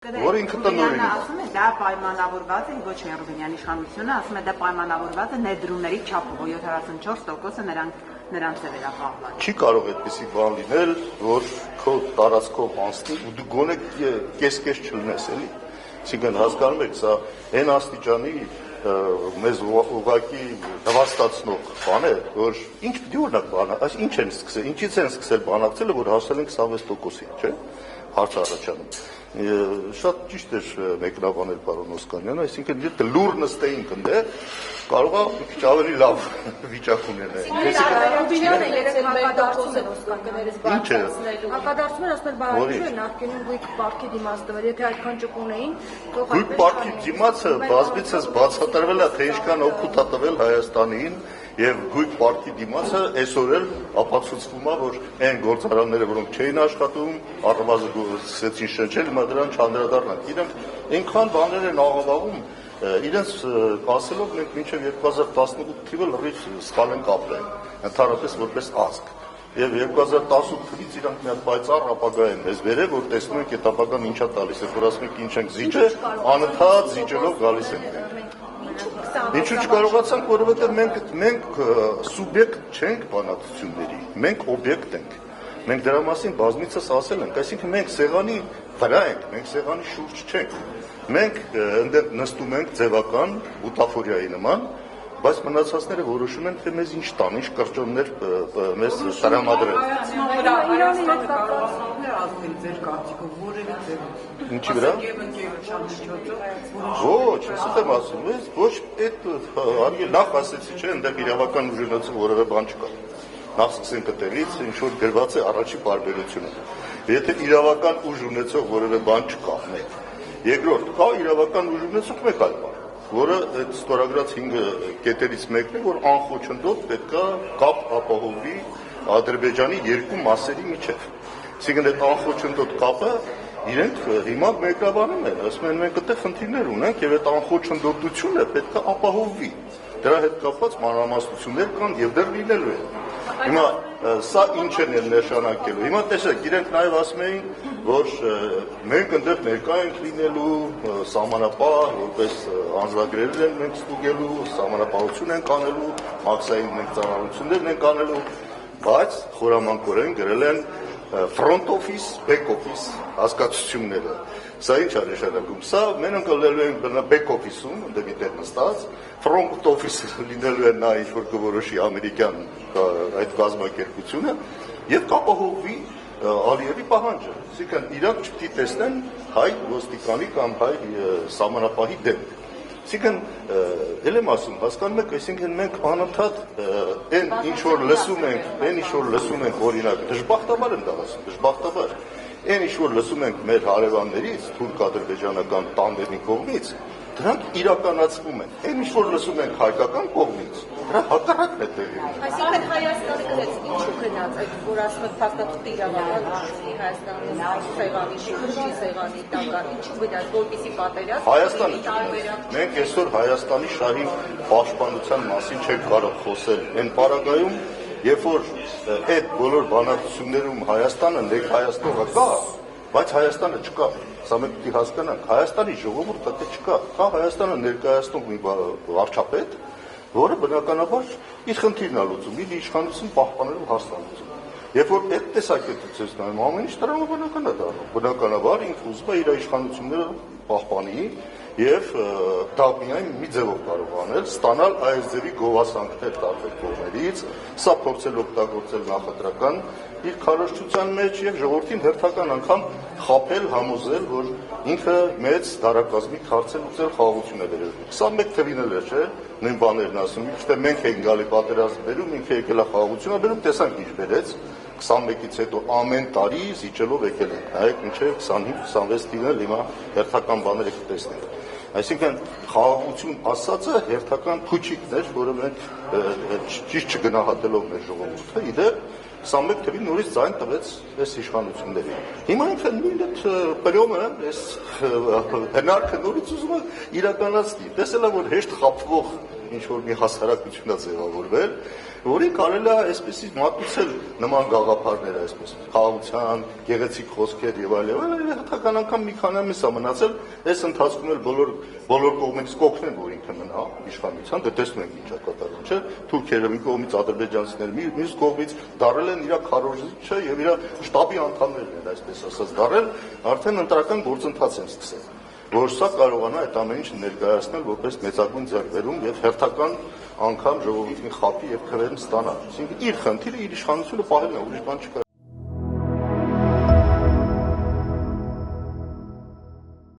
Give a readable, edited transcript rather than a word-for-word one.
Որ ինքը տնօրենի ասում է դա պայմանավորված է ոչ Ռուբինյանի իշխանությունը ասում է դա պայմանավորված է ներդրումների չափով 74%-ը նրանց է վերապահված։ Չի կարող այդպիսի բան լինել, որ քո տարածքով անցնի ու դու գոնե կես-կես չլնես էլի։ Այսինքն հասկանում եք, սա այն աստիճանի մեզ ուղղակի նվաստացնող բան է, որ ինչ պիտի օրինակ բանը, այս ինչ են սկսել, ինչից են սկսել բանակցելը, որ հասել ենք 26%-ի, չէ՞։ Հարց առաջանում։ Շատ ճիշտ էր մեկնաբանել պարոն Օսկանյանը, այսինքն եթե լուր նստեինք այնտեղ, կարող է մի քիչ ավելի լավ վիճակ ունենայինք։ Հակադարձում են ասում բարություն նախկինում գույք պարտքի դիմաց տվել, եթե այդքան ճկուն էին, թող գույք պարտքի դիմացը բազմիցս բացատրվել է, թե ինչքան օգուտ է տվել Հայաստանին եւ գույք պարտքի դիմացը այսօր էլ ապացուցվում է, որ այն գործարանները, որոնք չէին աշխատում, առնվազն սկսեցին շնչել, հիմա դրան չանդրադառնանք։ Իրենք այնքան բաներ են աղավաղում, իրենց ասելով մենք մինչև 2018 թիվը լրիվ սխալ ենք ապրել, ընդհանրապես որպես ազգ։ Եվ 2018 թվականից իրանք մի հատ պայծառ ապագա են մեզ վերել, որ տեսնում ենք այդ ապագան ինչա տալիս, որ ասում ենք ինչ ենք զիջը, անընդհատ զիջելով գալիս ենք։ Ինչու չկարողացանք, որովհետև մենք սուբյեկտ չենք բանակցությունների, մենք օբյեկտ ենք։ Մենք դրա մասին բազմիցս ասել ենք, այսինքն մենք սեղանի վրա ենք, մենք սեղանի շուրջ չենք։ Մենք այնտեղ նստում ենք ձևական բուտաֆորիայի նման, բայց մնացածները որոշում են, թե մեզ ինչ տան, ինչ կրճոններ մեզ տրամադրեն։ Ինչի վրա։ Ոչ, ասում եմ ասում, ոչ այդ նախ ասեցի, չէ, այնտեղ իրավական ուժունեցող որևէ բան չկա։ Նախ սկսենք այդտեղից, ինչ որ գրված է առաջի պարբերությունը։ Եթե իրավական ուժ ունեցող որևէ բան չկա, մեկ։ Երկրորդ, կա իրավական ուժ ունեցող մեկ այլ բան, որը այդ ստորագրած 5 կետերից մեկն է, որ անխոչնդոտ պետքա կապ ապահովի Ադրբեջանի երկու մասերի միջև։ Այսինքն այդ անխոչնդոտ կապը իրենք հիմա մեկնաբանում են, ասում են մենք այդտեղ խնդիրներ ունենք եւ այդ անխոչնդոտությունը պետքա ապահովվի։ Դրա հետ կապված մանրամասնություններ կան եւ դեռ լինելու են։ Հիմա սա ինչ է նշանակելու։ Հիմա տեսեք, իրենք նաև ասում էին, որ մենք այնտեղ ներկա ենք լինելու, սահմանապահ, որպես անձնագրերել են մենք ստուգելու, սահմանապահություն ենք անելու, մաքսային մենք ծառայություններ ենք անելու, բայց խորամանկորեն գրել են front office, back office հասկացությունները։ Սա ինչ է նշանակում։ Սա մենք լինելու ենք back office-ում, այնտեղ միտեղ նստած, front office լինելու է նա ինչ-որ կորոշի ամերիկյան այդ կազմակերպությունը եւ կապահովվի Ալիևի պահանջը։ Այսինքն իրանք չպիտի տեսնեն հայ ոստիկանի կամ հայ սահմանապահի դեմ։ Այսինքն ել եմ ասում, հասկանում եք, այսինքն մենք անընդհատ այն ինչ որ լսում ենք, օրինակ դժբախտաբար եմ դա ասում, դժբախտաբար այն ինչ որ լսում ենք մեր հարևաններից, թուրք-ադրբեջանական տանդեմի կողմից, դրանք իրականացվում են։ Այն ինչ որ լսում ենք հայկական կողմից, դրա հակառակն է տեղի ունենում։ Այսինքն Հայաստանը գրեց ինչու գնաց այդ որ ասում եք փաստաթղթի իրավական ուժի Հայաստանում սեղանի շուրջի սեղանի տակար ինչու գնաց որպեսի պատերազմ Հայաստանը մենք այսօր Հայաստանի շահի պաշտպանության մասին չենք կարող խոսել այն պարագայում, երբ որ այդ բոլոր բանակցություններում Հայաստանը ներկայացնողը կա, բայց Հայաստանը չկա։ Սա մենք պիտի հասկանանք, Հայաստանի ժողովուրդը դե չկա, կա Հայաստանը ներկայացնող մի վարչապետ, որը բնականաբար իր խնդիրն է լուծում, իր իշխանություն պահպանելու հաստատություն։ Երբ որ այդ տեսակետից ես նայում, ամեն ինչ տրամաբանական է դառնում, բնականաբար ինքը ուզում է իր իշխանությունները պահպանի եւ դա միայն մի ձևով կարող անել, ստանալ այս ձևի գովասանքներ տարբեր կողմերից, սա փորձել օգտագործել նախընտրական իր քարոզչության մեջ եւ ժողովրդին հերթական անգամ խաբել, համոզել, որ ինքը մեծ դարակազմի հարցեր ուծել խաղաղություն է բերել։ 21 թվին էլ է, չէ՞, նույն բաներն ասում, թե մենք ենք գալի պատերազմ բերում, ինքը եկել է խաղաղություն է բերում, տեսանք ինչ բերեց 21-ից հետո ամեն տարի զիջելով եկել ենք, նայեք մինչև 25-26 թիվն հիմա հերթական բաներ եք տեսնել։ Այսինքն խաղաղություն ասածը հերթական փուչիկն էր, որը մենք ճիշտ չգնահատելով մեր ժողովուրդը, իդեպ 21 թվին նորից ձայն տվեց այս իշխանությունների։ Հիմա ինքը նույն այդ պրյոմը, այս հնարքը նորից ուզում է իրականացնի։ Տեսել է, որ հեշտ խաբվող ինչ որ մի հասարակություն է ձևավորվել, որին կարելի է այսպեսի մատուցել նման գաղափարներ, այսպես խաղաղության, գեղեցիկ խոսքեր եւ այլն, հերթական անգամ մի քանի ամիս է մնացել, այս ընթացքում էլ բոլոր կողմից կօգնեն, որ ինքը մնա իշխանության, դե տեսնում ենք ինչ է կատարվում, չէ՞, թուրքերը մի կողմից, ադրբեջանցիները մյուս կողմից դարել են իր քարոզիչը եւ իր շտաբի անդամներն են, այսպես ասած, դարել, արդեն ընտրական գործընթաց են սկսել, որ սա կարողանա այդ ամեն ինչը ներկայացնել որպես մեծագույն ձեռքբերում եւ հերթական անգամ ժողովրդին խապի եւ քվեն ստանա։ Այսինքն իր խնդիրը իր իշխանությունը պահելն է, ուրիշ բան չկա։